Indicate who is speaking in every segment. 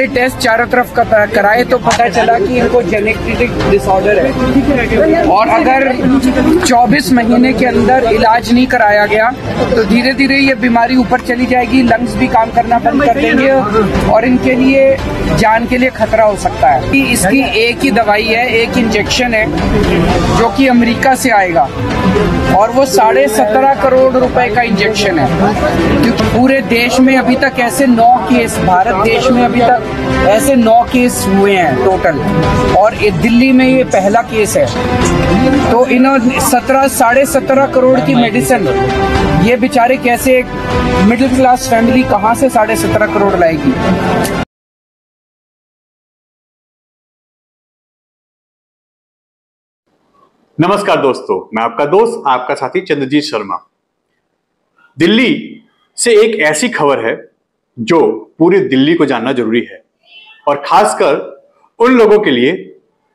Speaker 1: Test चारों तरफ कराए तो पता चला कि इनको जेनेटिक डिसऑर्डर है और अगर 24 महीने के अंदर इलाज नहीं कराया गया तो धीरे धीरे ये बीमारी ऊपर चली जाएगी, लंग्स भी काम करना बंद कर देंगे और इनके लिए जान के लिए खतरा हो सकता है। इसकी एक ही दवाई है, एक इंजेक्शन है जो कि अमेरिका से आएगा और वो 17.5 करोड़ रुपए का इंजेक्शन है, क्योंकि पूरे देश में अभी तक ऐसे 9 केस, भारत देश में अभी तक ऐसे 9 केस हुए हैं टोटल और दिल्ली में ये पहला केस है। तो इन्होंने 17.5 करोड़ की मेडिसिन, ये बेचारे कैसे, मिडिल क्लास फैमिली कहाँ से 17.5 करोड़ लाएगी।
Speaker 2: नमस्कार दोस्तों, मैं आपका दोस्त, आपका साथी चंद्रजीत शर्मा। दिल्ली से एक ऐसी खबर है जो पूरी दिल्ली को जानना जरूरी है और खासकर उन लोगों के लिए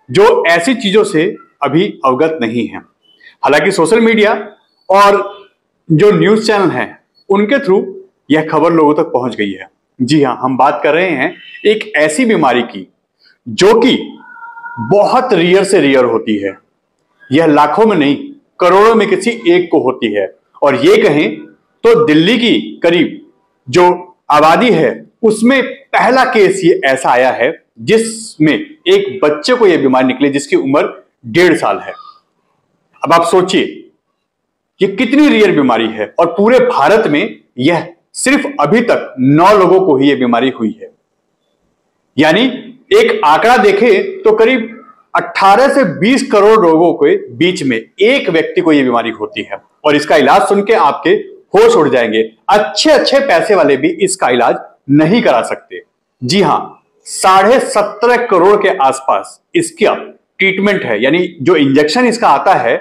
Speaker 2: जो ऐसी चीजों से अभी अवगत नहीं है। हालांकि सोशल मीडिया और जो न्यूज चैनल हैं उनके थ्रू यह खबर लोगों तक पहुंच गई है। जी हां, हम बात कर रहे हैं एक ऐसी बीमारी की जो कि बहुत रेयर से रेयर होती है। यह लाखों में नहीं, करोड़ों में किसी एक को होती है और ये कहें तो दिल्ली की करीब जो आबादी है उसमें पहला केस ये ऐसा आया है जिसमें एक बच्चे को यह बीमारी निकली जिसकी उम्र 1.5 साल है। अब आप सोचिए ये कितनी रेयर बीमारी है और पूरे भारत में यह सिर्फ अभी तक 9 लोगों को ही यह बीमारी हुई है। यानी एक आंकड़ा देखे तो करीब 18 से 20 करोड़ लोगों के बीच में एक व्यक्ति को यह बीमारी होती है और इसका इलाज सुन के आपके होश उड़ जाएंगे। अच्छे पैसे वाले भी इसका इलाज नहीं करा सकते। जी हां, 17.5 करोड़ के आसपास इसका ट्रीटमेंट है, यानी जो इंजेक्शन इसका आता है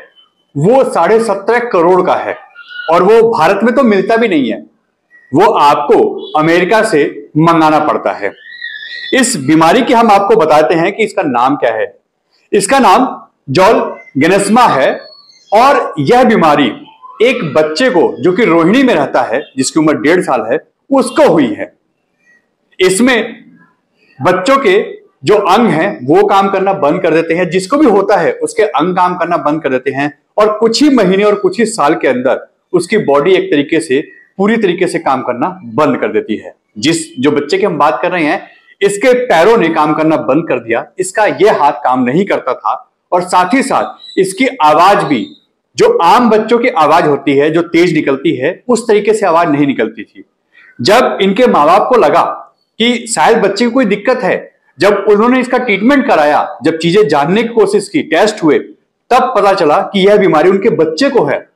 Speaker 2: वो 17.5 करोड़ का है और वो भारत में तो मिलता भी नहीं है, वो आपको अमेरिका से मंगाना पड़ता है। इस बीमारी की हम आपको बताते हैं कि इसका नाम क्या है। इसका नाम ज़ोलगेन्समा है और यह बीमारी एक बच्चे को जो कि रोहिणी में रहता है, जिसकी उम्र 1.5 साल है, उसको हुई है। इसमें बच्चों के जो अंग हैं वो काम करना बंद कर देते हैं, जिसको भी होता है उसके अंग काम करना बंद कर देते हैं और कुछ ही महीने और कुछ ही साल के अंदर उसकी बॉडी एक तरीके से पूरी तरीके से काम करना बंद कर देती है। जो बच्चे की हम बात कर रहे हैं, इसके पैरों ने काम करना बंद कर दिया, इसका यह हाथ काम नहीं करता था और साथ ही साथ इसकी आवाज भी, जो आम बच्चों की आवाज होती है जो तेज निकलती है, उस तरीके से आवाज नहीं निकलती थी। जब इनके माँ बाप को लगा कि शायद बच्चे को कोई दिक्कत है, जब उन्होंने इसका ट्रीटमेंट कराया, जब चीजें जानने की कोशिश की, टेस्ट हुए, तब पता चला कि यह बीमारी उनके बच्चे को है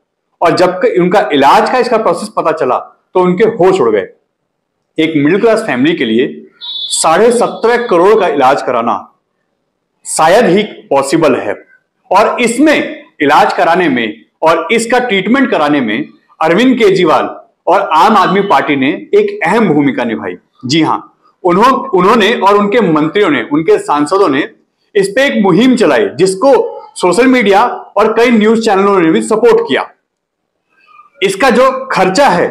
Speaker 2: और जब उनका इलाज का इसका प्रोसेस पता चला तो उनके होश उड़ गए। एक मिडिल क्लास फैमिली के लिए 17.5 करोड़ का इलाज कराना शायद ही पॉसिबल है और इसमें इलाज कराने में और इसका ट्रीटमेंट कराने में अरविंद केजरीवाल और आम आदमी पार्टी ने एक अहम भूमिका निभाई। जी हां, उन्होंने और उनके मंत्रियों ने, उनके सांसदों ने इस पे एक मुहिम चलाई जिसको सोशल मीडिया और कई न्यूज चैनलों ने भी सपोर्ट किया। इसका जो खर्चा है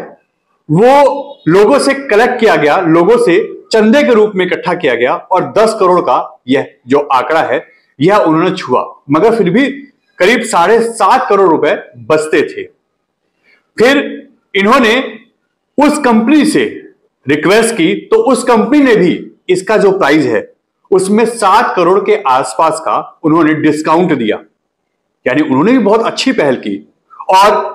Speaker 2: वो लोगों से कलेक्ट किया गया, लोगों से चंदे के रूप में इकट्ठा किया गया और 10 करोड़ का यह जो आंकड़ा है यह उन्होंने छुआ, मगर फिर भी करीब 7.5 करोड़ रुपए बचते थे। फिर इन्होंने उस कंपनी से रिक्वेस्ट की तो उस कंपनी ने भी इसका जो प्राइस है उसमें 7 करोड़ के आसपास का उन्होंने डिस्काउंट दिया, यानी उन्होंने भी बहुत अच्छी पहल की। और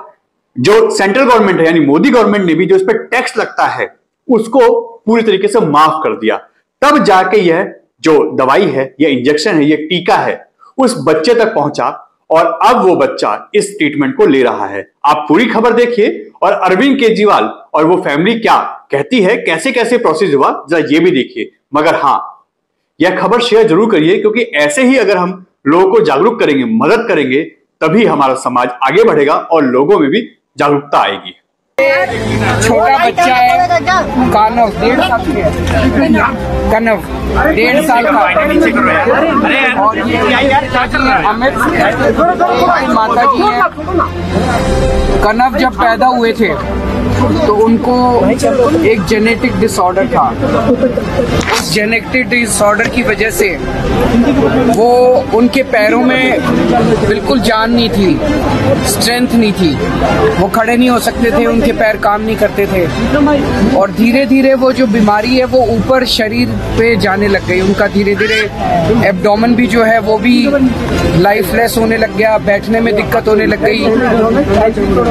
Speaker 2: जो सेंट्रल गवर्नमेंट है यानी मोदी गवर्नमेंट ने भी जो इस पर टैक्स लगता है उसको पूरी तरीके से माफ कर दिया। तब जाके यह जो दवाई है, यह इंजेक्शन है, यह टीका है, उस बच्चे तक पहुंचा और अब वो बच्चा इस ट्रीटमेंट को ले रहा है। आप पूरी खबर देखिए और अरविंद केजरीवाल और वो फैमिली क्या कहती है, कैसे कैसे प्रोसेस हुआ, जरा ये भी देखिए। मगर हां, यह खबर शेयर जरूर करिए क्योंकि ऐसे ही अगर हम लोगों को जागरूक करेंगे, मदद करेंगे, तभी हमारा समाज आगे बढ़ेगा और लोगों में भी जागरूकता आएगी।
Speaker 1: छोटा बच्चा है, कनव 1.5 साल की है, कनव 1.5 साल का और अमित माता जी है। कनव जब पैदा हुए थे तो उनको एक जेनेटिक डिसऑर्डर था। उस जेनेटिक डिसऑर्डर की वजह से वो उनके पैरों में बिल्कुल जान नहीं थी, स्ट्रेंथ नहीं थी, वो खड़े नहीं हो सकते थे, उनके पैर काम नहीं करते थे और धीरे धीरे वो जो बीमारी है वो ऊपर शरीर पे जाने लग गई। उनका धीरे धीरे एब्डोमेन भी जो है वो भी लाइफलेस होने लग गया, बैठने में दिक्कत होने लग गई।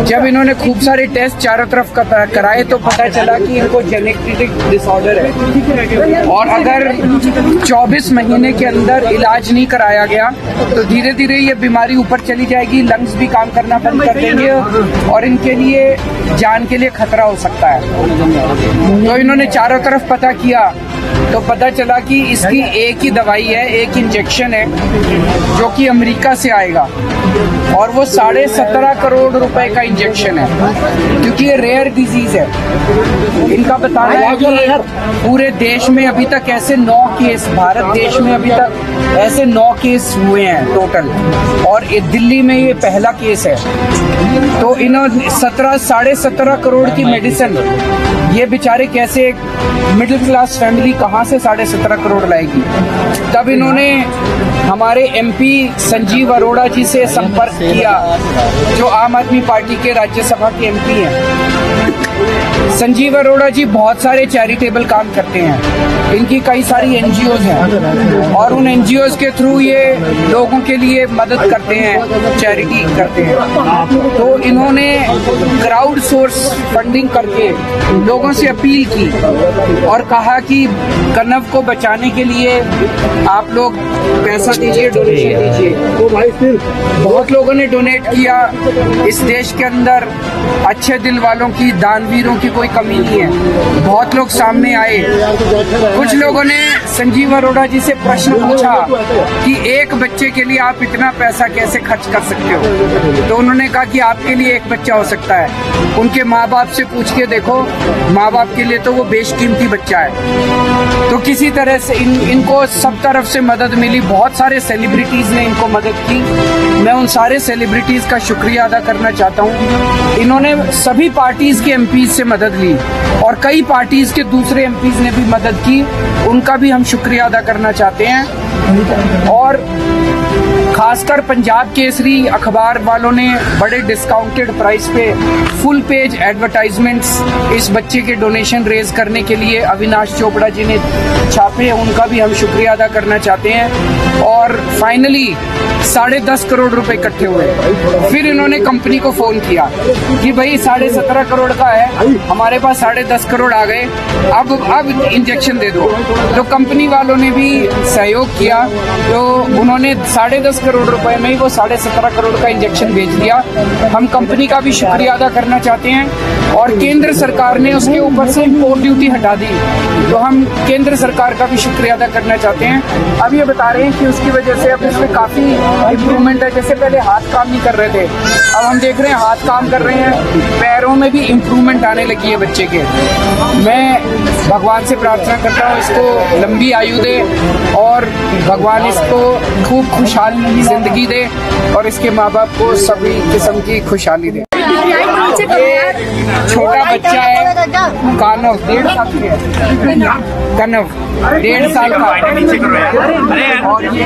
Speaker 1: जब इन्होंने खूब सारे टेस्ट चारों तरफ कराए तो पता चला कि इनको जेनेटिक डिसऑर्डर है और अगर 24 महीने के अंदर इलाज नहीं कराया गया तो धीरे धीरे ये बीमारी ऊपर चली जाएगी, लंग्स भी काम करना बंद कर देंगे और इनके लिए जान के लिए खतरा हो सकता है। तो इन्होंने चारों तरफ पता किया तो पता चला कि इसकी एक ही दवाई है, एक इंजेक्शन है जो कि अमेरिका से आएगा और वो 17.5 करोड़ रुपए का इंजेक्शन है क्योंकि ये रेयर डिजीज है। इनका बताना है कि पूरे देश में अभी तक ऐसे 9 केस, भारत देश में अभी तक ऐसे 9 केस हुए हैं टोटल और दिल्ली में ये पहला केस है। तो इन्होंने 17.5 करोड़ की मेडिसिन, ये बेचारे कैसे मिडिल क्लास फैमिली कहाँ से 17.5 करोड़ लाएगी। तब इन्होंने हमारे एमपी संजीव अरोड़ा जी से संपर्क किया जो आम आदमी पार्टी के राज्यसभा के एमपी हैं। संजीव अरोड़ा जी बहुत सारे चैरिटेबल काम करते हैं, इनकी कई सारी एनजीओज हैं और उन एनजीओज के थ्रू ये लोगों के लिए मदद करते हैं, चैरिटी करते हैं। तो इन्होंने क्राउड सोर्स फंडिंग करके लोगों से अपील की और कहा कि कनव को बचाने के लिए आप लोग पैसा दीजिए, डोनेशन दीजिए। बहुत लोगों ने डोनेट किया। इस देश के अंदर अच्छे दिल वालों की, दानवीरों की कोई कमी नहीं है। बहुत लोग सामने आए। कुछ लोगों ने संजीव अरोड़ा जी से प्रश्न पूछा कि एक बच्चे के लिए आप इतना पैसा कैसे खर्च कर सकते हो। तो उन्होंने कहा कि आपके लिए एक बच्चा हो सकता है, उनके माँ बाप से पूछ के देखो, माँ बाप के लिए तो वो बेशकीमती बच्चा है। तो किसी तरह से इनको सब तरफ से मदद मिली। बहुत सारे सेलिब्रिटीज ने इनको मदद की। मैं उन सारे सेलिब्रिटीज का शुक्रिया अदा करना चाहता हूँ। इन्होंने सभी पार्टीज के एमपीज से मदद ली और कई पार्टीज के दूसरे एमपीज ने भी मदद की, उनका भी हम शुक्रिया अदा करना चाहते हैं। और खासकर पंजाब केसरी अखबार वालों ने बड़े डिस्काउंटेड प्राइस पे फुल पेज एडवर्टाइजमेंट्स इस बच्चे के डोनेशन रेज करने के लिए अविनाश चोपड़ा जी ने छापे, उनका भी हम शुक्रिया अदा करना चाहते हैं। और फाइनली 10.5 करोड़ रुपए इकट्ठे हुए। फिर इन्होंने कंपनी को फोन किया कि भाई 17.5 करोड़ का है, हमारे पास 10.5 करोड़ आ गए, अब इंजेक्शन दे दो। तो कंपनी वालों ने भी सहयोग किया, तो उन्होंने 10.5 करोड़ रुपए में ही वो 17.5 करोड़ का इंजेक्शन भेज दिया। हम कंपनी का भी शुक्रिया अदा करना चाहते हैं और केंद्र सरकार ने उसके ऊपर से इम्पोर्ट ड्यूटी हटा दी, तो हम केंद्र सरकार का भी शुक्रिया अदा करना चाहते हैं। अब ये बता रहे हैं कि उसकी वजह से अब इसमें काफी इम्प्रूवमेंट है। जैसे पहले हाथ काम नहीं कर रहे थे, अब हम देख रहे हैं हाथ काम कर रहे हैं, पैरों में भी इम्प्रूवमेंट आने लगी है बच्चे के। मैं भगवान से प्रार्थना करता हूँ इसको लंबी आयु दे और भगवान इसको खूब खुशहाल जिंदगी दे और इसके माँ बाप को सभी किस्म की खुशहाली दे। ये छोटा बच्चा है कानव, 1.5 साल की है, कनव 1.5 साल का और ये